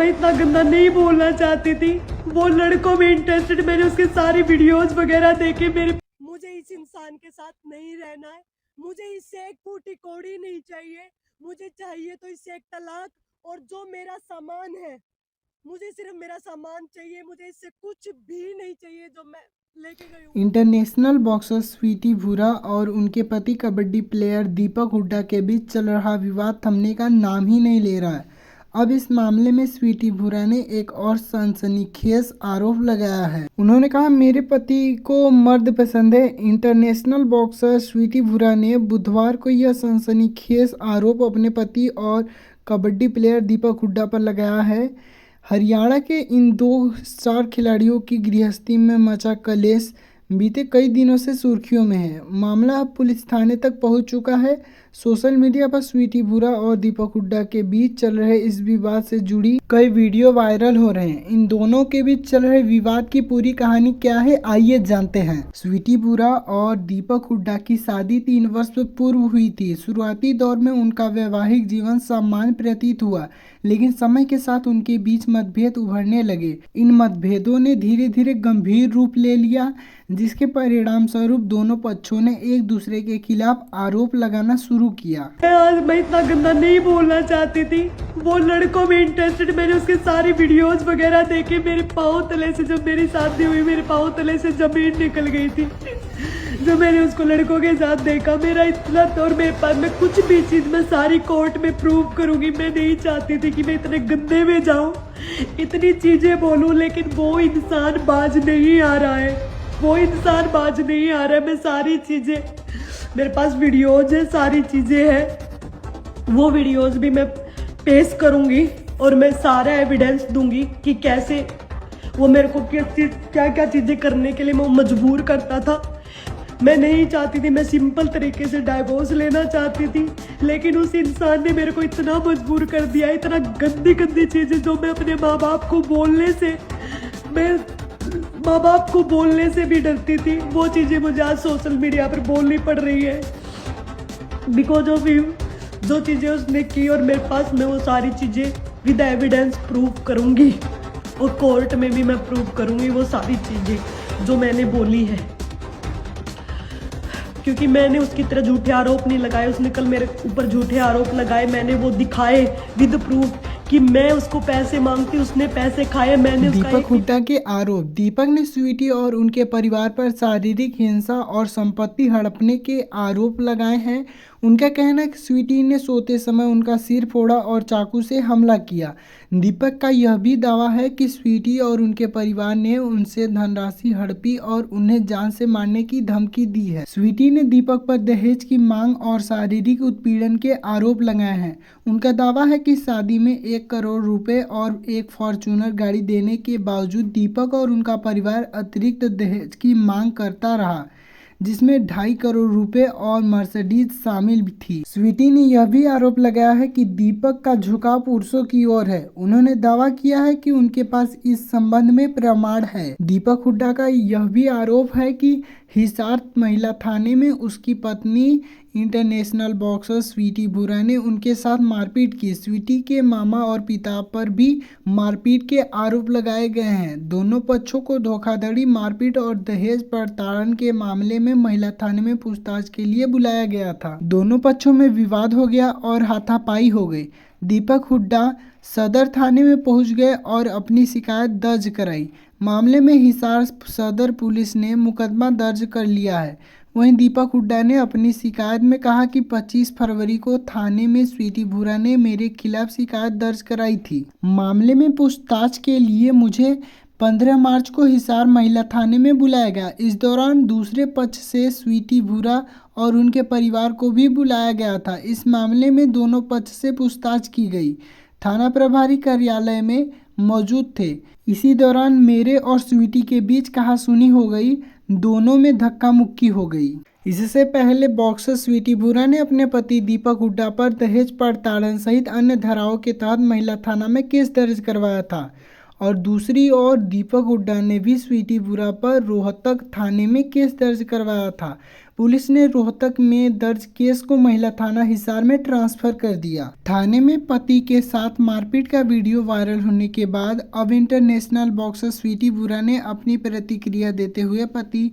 मैं इतना गंदा नहीं बोलना चाहती थी। वो लड़कों में इंटरेस्टेड, मैंने उसके सारी वीडियोस वगैरह देखे। मुझे इस इंसान के साथ नहीं रहना है। मुझे इससे एक फूटी कौड़ी नहीं चाहिए। मुझे चाहिए तो इससे एक तलाक, और जो मेरा सामान है, मुझे सिर्फ मेरा सामान चाहिए। मुझे इससे कुछ भी नहीं चाहिए जो मैं लेके गई हूँ। इंटरनेशनल बॉक्सर स्वीटी भूरा और उनके पति कबड्डी प्लेयर दीपक हुड्डा के बीच चल रहा विवाद थमने का नाम ही नहीं ले रहा है। अब इस मामले में स्वीटी भूरा ने एक और सनसनीखेज आरोप लगाया है। उन्होंने कहा, मेरे पति को मर्द पसंद है। इंटरनेशनल बॉक्सर स्वीटी भूरा ने बुधवार को यह सनसनीखेज आरोप अपने पति और कबड्डी प्लेयर दीपक हुड्डा पर लगाया है। हरियाणा के इन दो स्टार खिलाड़ियों की गृहस्थी में मचा कलेश बीते कई दिनों से सुर्खियों में है। मामला अब पुलिस थाने तक पहुंच चुका है। सोशल मीडिया पर स्वीटी भूरा और दीपक हुड्डा के बीच चल रहे इस विवाद से जुड़ी कई वीडियो वायरल हो रहे हैं। इन दोनों के बीच चल रहे विवाद की पूरी कहानी क्या है, आइए जानते हैं। स्वीटी भूरा और दीपक हुड्डा की शादी 3 वर्ष पूर्व हुई थी। शुरुआती दौर में उनका वैवाहिक जीवन सामान्य प्रतीत हुआ, लेकिन समय के साथ उनके बीच मतभेद उभरने लगे। इन मतभेदों ने धीरे धीरे गंभीर रूप ले लिया, जिसके परिणाम स्वरूप दोनों पक्षों ने एक दूसरे के खिलाफ आरोप लगाना शुरू किया। आज मैं इतना गंदा नहीं बोलना चाहती थी। वो लड़कों में इंटरेस्टेड, मैंने उसके सारी वीडियोस वगैरह देखे। मेरे पाँव तले से, जब मेरी शादी हुई, मेरे पाँव तले से जमीन निकल गई थी। जो मैंने उसको लड़कों के साथ देखा, मेरा इतना और मेरे पास, मैं कुछ भी चीज मैं सारी कोर्ट में प्रूव करूंगी। मैं नहीं चाहती थी कि मैं इतने गंदे में जाऊं, इतनी चीजें बोलूं, लेकिन वो इंसान बाज नहीं आ रहा है। वो इंसान बाज नहीं आ रहा है। मैं सारी चीजें, मेरे पास वीडियोज है, सारी चीजें हैं। वो वीडियोज भी मैं पेश करूंगी और मैं सारा एविडेंस दूंगी कि कैसे वो मेरे को क्या क्या चीजें करने के लिए वो मजबूर करता था। मैं नहीं चाहती थी, मैं सिंपल तरीके से डाइवोर्स लेना चाहती थी, लेकिन उस इंसान ने मेरे को इतना मजबूर कर दिया। इतना गंदी गंदी चीजें जो मैं अपने माँ बाप को बोलने से, मैं माँ बाप को बोलने से भी डरती थी, वो चीजें मुझे आज सोशल मीडिया पर बोलनी पड़ रही है। बिकॉज ऑफ यू, जो चीजें उसने की, और मेरे पास मैं वो सारी चीजें विद एविडेंस प्रूव करूंगी, और कोर्ट में भी मैं प्रूव करूंगी वो सारी चीजें जो मैंने बोली है। क्योंकि मैंने उसकी तरह झूठे आरोप नहीं लगाए। उसने कल मेरे ऊपर झूठे आरोप लगाए, मैंने वो दिखाए विद प्रूफ कि मैं उसको पैसे मांगती, उसने पैसे खाए। मैंने दीपक हुड्डा के आरोप। दीपक ने स्वीटी और उनके परिवार पर शारीरिक हिंसा और संपत्ति हड़पने के आरोप लगाए हैं। उनका कहना है कि स्वीटी ने सोते समय उनका सिर फोड़ा और चाकू से हमला किया। दीपक का यह भी दावा है कि स्वीटी और उनके परिवार ने उनसे धनराशि हड़पी और उन्हें जान से मारने की धमकी दी है। स्वीटी ने दीपक पर दहेज की मांग और शारीरिक उत्पीड़न के आरोप लगाए हैं। उनका दावा है कि शादी में 1 करोड़ रुपए और एक फॉर्च्यूनर गाड़ी देने के बावजूद दीपक और उनका परिवार अतिरिक्त दहेज की मांग करता रहा, जिसमें 2.5 करोड़ रुपए और मर्सिडीज शामिल थी। स्वीटी ने यह भी आरोप लगाया है कि दीपक का झुकाव पुरुषों की ओर है। उन्होंने दावा किया है कि उनके पास इस संबंध में प्रमाण है। दीपक हुड्डा का यह भी आरोप है कि हिसार महिला थाने में उसकी पत्नी इंटरनेशनल बॉक्सर स्वीटी भूरा ने उनके साथ मारपीट की। स्वीटी के मामा और पिता पर भी मारपीट के आरोप लगाए गए हैं। दोनों पक्षों को धोखाधड़ी, मारपीट और दहेज प्रताड़न के मामले में महिला थाने में पूछताछ के लिए बुलाया गया था। दोनों पक्षों में विवाद हो गया और हाथापाई हो गई। दीपक हुड्डा सदर थाने में पहुंच गए और अपनी शिकायत दर्ज कराई। मामले में हिसार सदर पुलिस ने मुकदमा दर्ज कर लिया है। वहीं दीपक हुड्डा ने अपनी शिकायत में कहा कि 25 फरवरी को थाने में स्वीटी भूरा ने मेरे खिलाफ शिकायत दर्ज कराई थी। मामले में पूछताछ के लिए मुझे 15 मार्च को हिसार महिला थाने में बुलाया गया। इस दौरान दूसरे पक्ष से स्वीटी भूरा और उनके परिवार को भी बुलाया गया था। इस मामले में दोनों पक्ष से पूछताछ की गई। थाना प्रभारी कार्यालय में मौजूद थे। इसी दौरान मेरे और स्वीटी के बीच कहासुनी हो गई। दोनों में धक्का मुक्की हो गई। इससे पहले बॉक्सर स्वीटी भूरा ने अपने पति दीपक हुड्डा पर दहेज प्रताड़न सहित अन्य धाराओं के तहत महिला थाना में केस दर्ज करवाया था और दूसरी ओर दीपक हुड्डा ने भी स्वीटी बुरा पर रोहतक थाने में केस दर्ज करवाया था। पुलिस ने रोहतक में दर्ज केस को महिला थाना हिसार में ट्रांसफर कर दिया। थाने में पति के साथ मारपीट का वीडियो वायरल होने के बाद अब इंटरनेशनल बॉक्सर स्वीटी बुरा ने अपनी प्रतिक्रिया देते हुए पति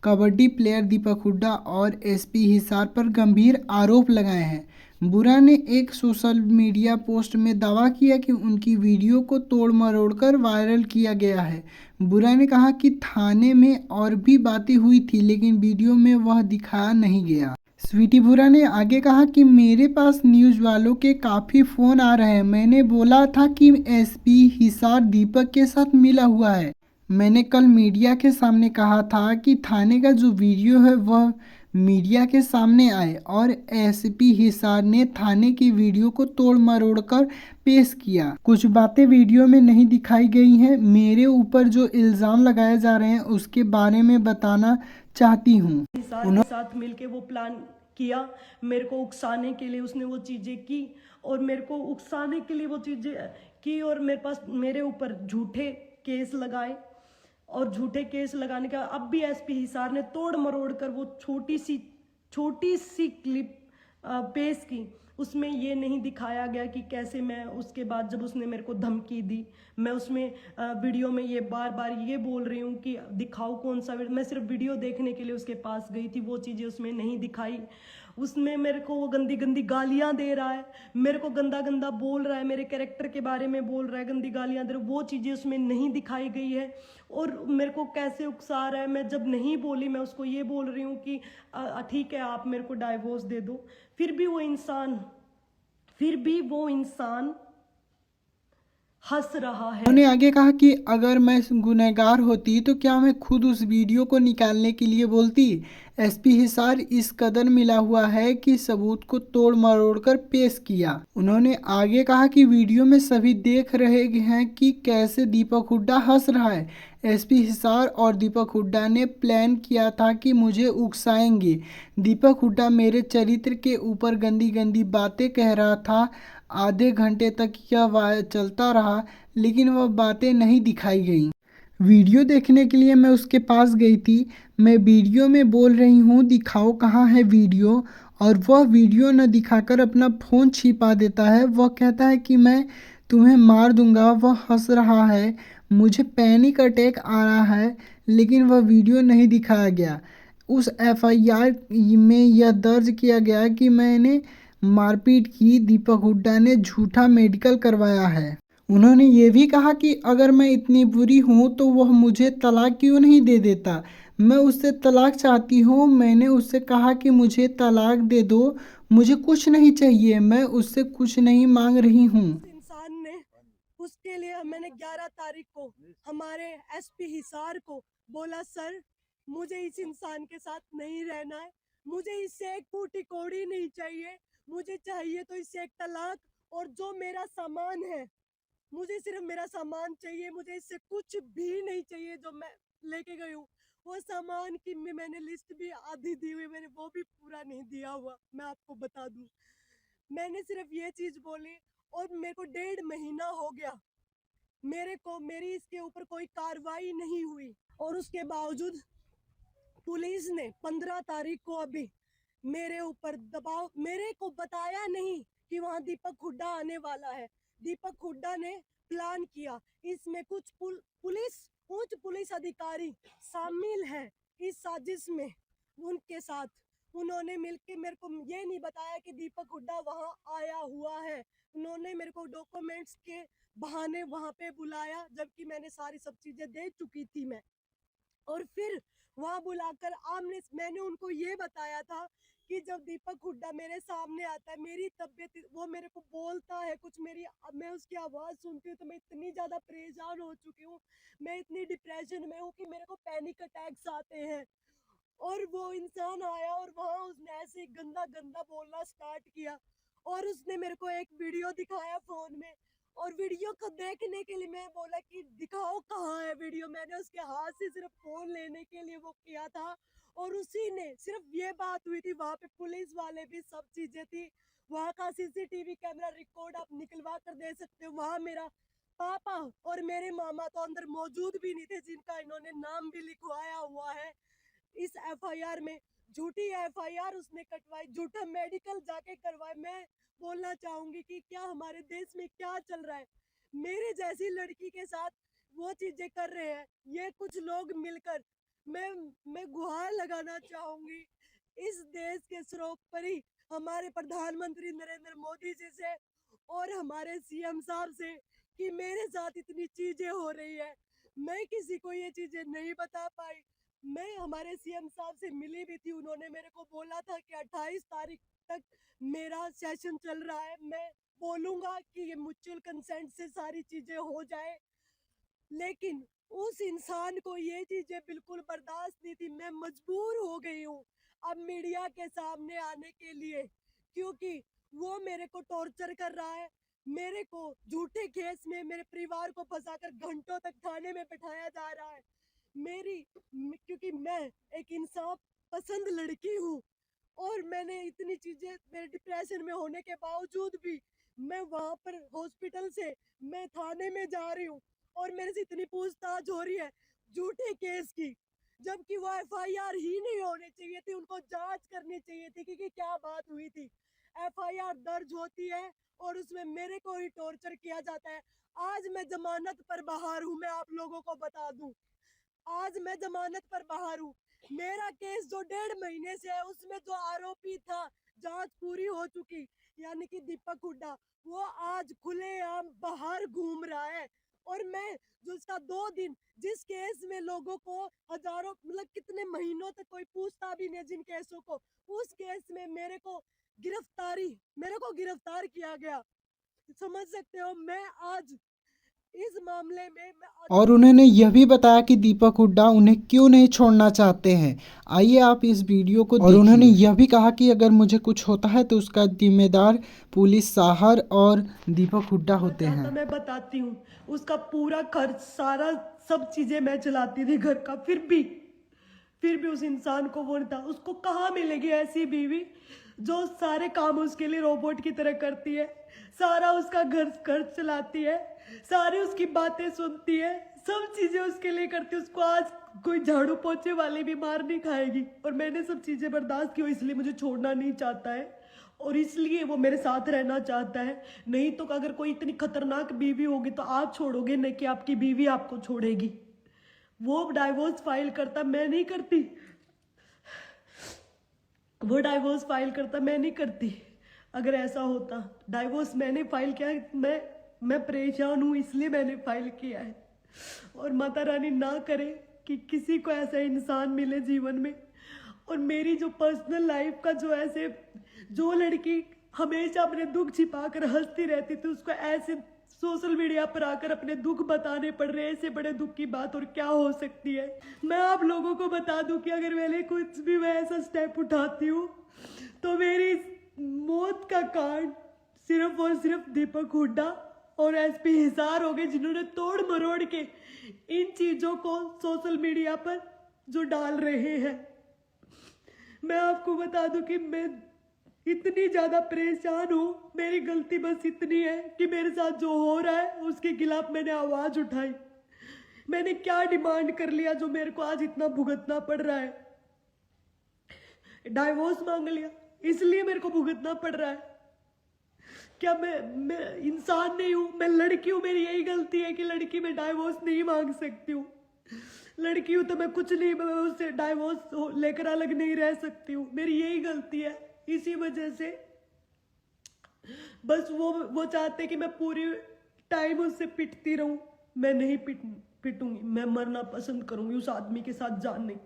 कबड्डी प्लेयर दीपक हुड्डा और एसपी हिसार पर गंभीर आरोप लगाए हैं। बुरा ने एक सोशल मीडिया पोस्ट में दावा किया कि उनकी वीडियो को तोड़ मरोड़ कर वायरल किया गया है। बुरा ने कहा कि थाने में और भी बातें हुई थी लेकिन वीडियो में वह दिखाया नहीं गया। स्वीटी बुरा ने आगे कहा कि मेरे पास न्यूज़ वालों के काफ़ी फ़ोन आ रहे हैं। मैंने बोला था कि एसपी हिसार दीपक के साथ मिला हुआ है। मैंने कल मीडिया के सामने कहा था कि थाने का जो वीडियो है वह मीडिया के सामने आए और एसपी हिसार ने थाने की वीडियो को तोड़ मरोड़ कर पेश किया। कुछ बातें वीडियो में नहीं दिखाई गई हैं। मेरे ऊपर जो इल्ज़ाम लगाए जा रहे हैं उसके बारे में बताना चाहती हूँ। हिसार के साथ मिलके वो प्लान किया, मेरे को उकसाने के लिए उसने वो चीज़ें की और मेरे को उकसाने के लिए वो चीज़ें की और मेरे ऊपर झूठे केस लगाए और झूठे केस लगाने का अब भी एसपी हिसार ने तोड़ मरोड़ कर वो छोटी सी क्लिप पेश की। उसमें ये नहीं दिखाया गया कि कैसे मैं उसके बाद जब उसने मेरे को धमकी दी, मैं उसमें वीडियो में ये बार बार ये बोल रही हूँ कि दिखाओ कौन सा वीडियो, मैं सिर्फ वीडियो देखने के लिए उसके पास गई थी, वो चीज़ें उसमें नहीं दिखाई। उसमें मेरे को वो गंदी गंदी गालियाँ दे रहा है, मेरे को गंदा गंदा बोल रहा है, मेरे कैरेक्टर के बारे में बोल रहा है, गंदी गालियाँ दे रहा है, वो चीज़ें उसमें नहीं दिखाई गई है। और मेरे को कैसे उकसा रहा है, मैं जब नहीं बोली मैं उसको ये बोल रही हूँ कि ठीक है आप मेरे को डाइवोर्स दे दो, फिर भी वो इंसान हंस रहा है। उन्होंने आगे कहा कि अगर मैं गुनहगार होती तो क्या मैं खुद उस वीडियो को निकालने के लिए बोलती। एसपी हिसार इस कदर मिला हुआ है कि सबूत को तोड़ मरोड़ कर पेश किया। उन्होंने आगे कहा कि वीडियो में सभी देख रहे हैं कि कैसे दीपक हुड्डा हंस रहा है। एसपी हिसार और दीपक हुड्डा ने प्लान किया था कि मुझे उकसाएंगे। दीपक हुड्डा मेरे चरित्र के ऊपर गंदी गंदी बातें कह रहा था। आधे घंटे तक यह चलता रहा लेकिन वह बातें नहीं दिखाई गईं। वीडियो देखने के लिए मैं उसके पास गई थी। मैं वीडियो में बोल रही हूँ दिखाओ कहाँ है वीडियो, और वह वीडियो न दिखाकर अपना फ़ोन छिपा देता है। वह कहता है कि मैं तुम्हें मार दूंगा। वह हंस रहा है। मुझे पैनिक अटैक आ रहा है लेकिन वह वीडियो नहीं दिखाया गया। उस एफआईआर में यह दर्ज किया गया कि मैंने मारपीट की। दीपक हुड्डा ने झूठा मेडिकल करवाया है। उन्होंने ये भी कहा कि अगर मैं इतनी बुरी हूँ तो वह मुझे तलाक क्यों नहीं दे देता। मैं उससे तलाक चाहती हूँ। मैंने उससे कहा कि मुझे तलाक दे दो, मुझे कुछ नहीं चाहिए, मैं उससे कुछ नहीं मांग रही हूँ। इंसान ने उसके लिए मैंने 11 तारीख को हमारे एसपी हिसार को बोला सर मुझे इस इंसान के साथ नहीं रहना है, मुझे इससे एक फूटी कौड़ी नहीं चाहिए, मुझे चाहिए तो इससे एक तलाक, और जो मेरा सामान है मुझे सिर्फ मेरा सामान चाहिए, मुझे इससे कुछ भी नहीं चाहिए जो मैं लेके गई हूँ। वो सामान की मैंने लिस्ट भी आधी दी हुई, मैंने वो भी पूरा नहीं दिया हुआ, मैं आपको बता दूं। मैंने सिर्फ ये चीज बोली और मेरे को 1.5 महीना हो गया, मेरी इसके ऊपर कोई कार्रवाई नहीं हुई, और उसके बावजूद पुलिस ने 15 तारीख को अभी मेरे ऊपर दबाव, मेरे को बताया नहीं कि वहां दीपक हुड्डा आने वाला है। दीपक हुड्डा ने प्लान किया, इसमें कुछ उच्च पुलिस अधिकारी शामिल है इस साजिश में। उनके साथ उन्होंने मिलकर मेरे को ये नहीं बताया कि दीपक हुड्डा वहां आया हुआ है। उन्होंने मेरे को डॉक्यूमेंट्स के बहाने वहां पे बुलाया जबकि मैंने सारी सब चीजें दे चुकी थी मैं, और फिर वहां बुलाकर मैंने उनको ये बताया था कि जब दीपक हुड्डा मेरे सामने आता है, मेरी तबीयत, वो मेरे को बोलता है कुछ, मैं उसकी आवाज सुनती हूँ तो मैं इतनी ज्यादा परेशान हो चुकी हूँ, मैं इतनी डिप्रेशन में हूँ कि मेरे को पैनिक अटैक्स आते हैं। और वो इंसान आया और वहां उसने ऐसे गंदा गंदा बोलना स्टार्ट किया, और उसने मेरे को एक वीडियो दिखाया फोन में, और वीडियो को देखने के लिए मैं बोला कि दिखाओ कहाँ है वीडियो, मैंने उसके हाथ से सिर्फ फोन लेने के लिए वो किया था, और उसी ने सिर्फ ये बात हुई थी, वहां पे पुलिस वाले भी सब चीजें थी, वहां का सीसीटीवी कैमरा रिकॉर्ड आप निकलवा कर दे सकते हो, वहां मेरा पापा और मेरे मामा तो अंदर मौजूद भी नहीं थे, जिनका इन्होंने नाम भी लिखवाया हुआ है इस एफआईआर में। झूठी एफआईआर उसने कटवाई, झूठा मेडिकल जाके करवाए। मैं बोलना चाहूंगी कि क्या हमारे देश में क्या चल रहा है। मेरे जैसी लड़की के साथ वो चीजें कर रहे हैं ये कुछ लोग मिलकर। मैं गुहार लगाना चाहूंगी इस देश के सर्वोपरि हमारे प्रधानमंत्री नरेंद्र मोदी जी से और हमारे सीएम साहब से कि मेरे साथ इतनी चीजें हो रही है, मैं किसी को ये चीजें नहीं बता पाई। मैं हमारे सीएम साहब से मिली भी थी, उन्होंने मेरे को बोला था कि 28 तारीख तक मेरा सेशन चल रहा है, मैं बोलूंगा कि ये म्यूचुअल कंसेंट से सारी चीजें हो जाए। लेकिन उस इंसान को ये चीजें बिल्कुल बर्दाश्त नहीं थी। मैं मजबूर हो गई हूँ अब मीडिया के सामने आने के लिए, क्योंकि वो मेरे को टॉर्चर कर रहा है। मेरे को झूठे केस में मेरे परिवार को फंसाकर घंटों तक थाने में बिठाया जा रहा है। क्योंकि मैं एक इंसाफ पसंद लड़की हूँ और मैंने इतनी चीजें, मेरे डिप्रेशन में होने के बावजूद भी मैं वहां पर हॉस्पिटल से मैं थाने में जा रही हूँ और मेरे से इतनी पूछताछ हो रही है झूठे केस की, जबकि वो एफआईआर ही नहीं होनी चाहिए थी। उनको जांच करनी चाहिए थी कि क्या बात हुई थी। एफआईआर दर्ज होती है और उसमें मेरे को ही टॉर्चर किया जाता है। आज मैं जमानत पर बाहर हूँ, मैं आप लोगों को बता दूं, आज मैं जमानत पर बाहर हूँ। मेरा केस जो 1.5 महीने से है उसमें जो आरोपी था, जांच पूरी हो चुकी, यानी कि दीपक हुड्डा, वो आज खुलेआम बाहर घूम रहा है। और मैं जो इसका 2 दिन जिस केस में लोगों को हजारों मतलब कितने महीनों तक कोई पूछता भी नहीं जिन केसों को, उस केस में मेरे को गिरफ्तार किया गया। समझ सकते हो मैं आज इस मामले में और उन्होंने यह भी बताया कि दीपक हुड्डा उन्हें क्यों नहीं छोड़ना चाहते हैं। आइए आप इस वीडियो को देखिए। और उन्होंने यह भी कहा कि अगर मुझे कुछ होता है तो उसका जिम्मेदार पुलिस साहर और दीपक हुड्डा होते हैं। मैं बताती हूँ, उसका पूरा खर्च सारा सब चीजें मैं चलाती थी घर का, फिर भी उस इंसान को वो नहीं था। उसको कहाँ मिलेगी ऐसी बीवी जो सारे काम उसके लिए रोबोट की तरह करती है, सारा उसका घर खर्च चलाती है, सारी उसकी बातें सुनती है, सब चीजें उसके लिए करती है। उसको आज कोई झाड़ू पोछे वाली भी मार नहीं खाएगी। और मैंने सब चीजें बर्दाश्त की, इसलिए मुझे छोड़ना नहीं चाहता है और इसलिए वो मेरे साथ रहना चाहता है। नहीं तो अगर कोई इतनी खतरनाक बीवी होगी तो आप छोड़ोगे, नहीं कि आपकी बीवी आपको छोड़ेगी। वो डाइवोर्स फाइल करता, मैं नहीं करती। वो डाइवोर्स फाइल करता, मैं नहीं करती। अगर ऐसा होता, डाइवोर्स मैंने फाइल किया है, मैं परेशान हूँ इसलिए मैंने फाइल किया है। और माता रानी ना करे कि किसी को ऐसा इंसान मिले जीवन में। और मेरी जो पर्सनल लाइफ का जो लड़की हमेशा अपने दुख छिपाकर हंसती रहती थी, उसको ऐसे सोशल मीडिया पर आकर अपने दुख बताने पड़ रहे हैं। ऐसे बड़े दुख की बात और क्या हो सकती है। मैं आप लोगों को बता दूं कि अगर मैंने कुछ भी मैं ऐसा स्टेप उठाती हूँ तो मेरी मौत का कारण सिर्फ और सिर्फ दीपक हुड्डा और एसपी हिसार हो गए, जिन्होंने तोड़ मरोड़ के इन चीजों को सोशल मीडिया पर जो डाल रहे हैं। मैं आपको बता दूं कि मैं इतनी ज्यादा परेशान हूँ। मेरी गलती बस इतनी है कि मेरे साथ जो हो रहा है उसके खिलाफ मैंने आवाज उठाई। मैंने क्या डिमांड कर लिया जो मेरे को आज इतना भुगतना पड़ रहा है। डाइवोर्स मांग लिया इसलिए मेरे को भुगतना पड़ रहा है। क्या मैं इंसान नहीं हूँ? मैं लड़की हूँ, मेरी यही गलती है कि लड़की मैं डाइवोर्स नहीं मांग सकती हूँ। लड़की हूँ तो मैं कुछ नहीं, मैं उससे डाइवोर्स लेकर अलग नहीं रह सकती हूँ। मेरी यही गलती है। इसी वजह से बस वो चाहते कि मैं पूरी टाइम उससे पिटती रहूं। मैं नहीं पिटूंगी, मैं मरना पसंद करूंगी उस आदमी के साथ जान नहीं।